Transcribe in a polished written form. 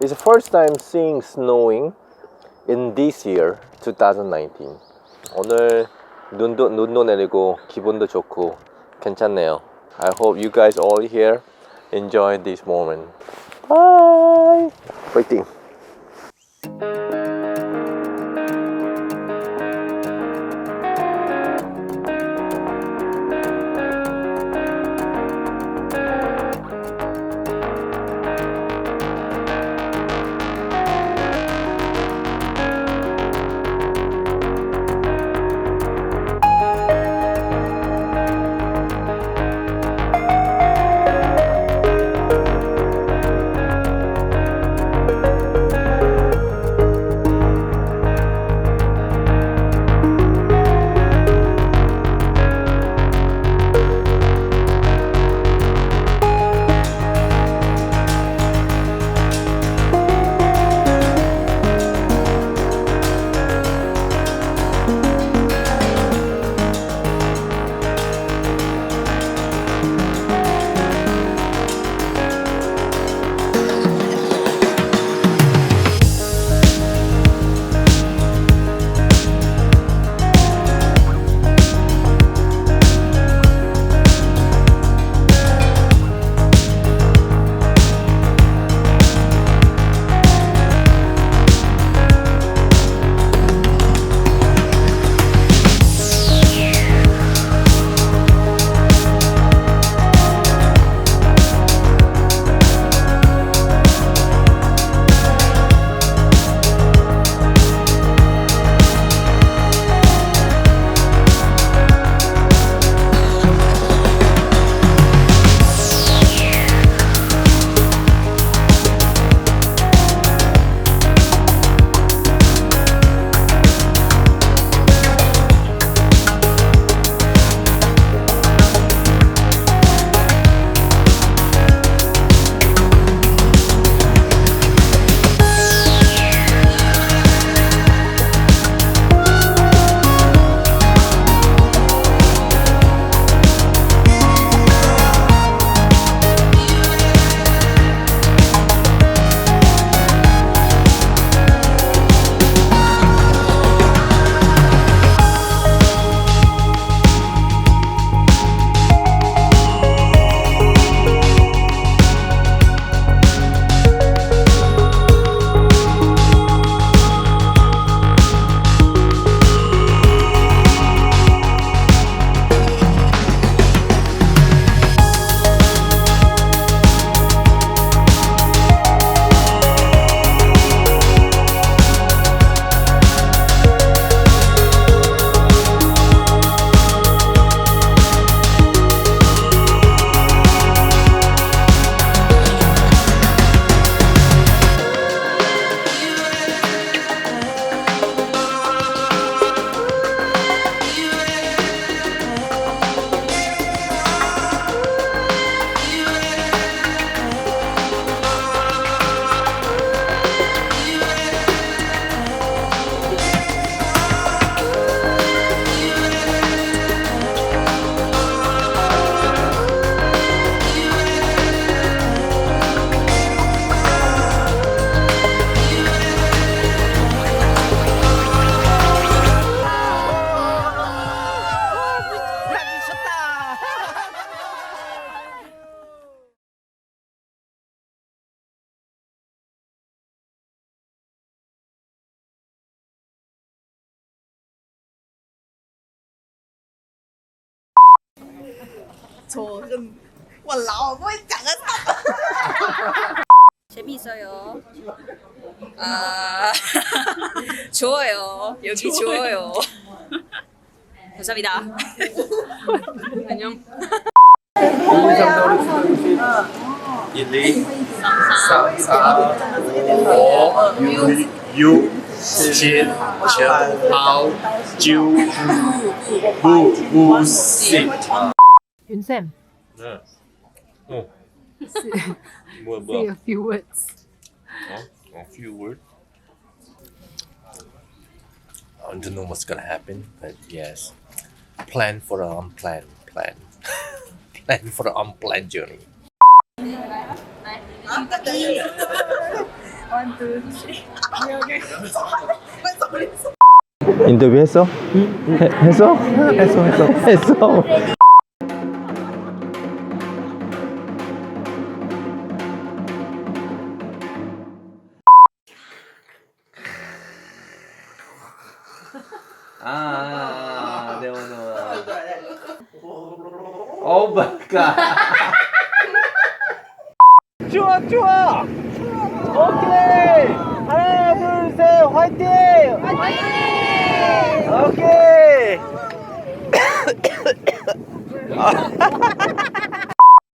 It's the first time seeing snowing in this year, 2019. 오늘 눈도 내리고 기분도 좋고 괜찮네요. I hope you guys all here enjoy this moment. Bye. Waiting. 저는 walao 뭐 장은 재미있어요. 아 좋아요. 여기 좋아요. 감사합니다. 안녕. 1, 2, 3, 4, 5, 6, 7, 8, 9, 10. 윤쌤, 네. say a few words. A few words. I don't know what's gonna happen, but yes. Plan for an unplanned plan. Plan for an unplanned journey. 1, 2, 3. 인터뷰 했어? 했어? 했어. 네 오늘. 오 마이 갓. 좋아. 오케이.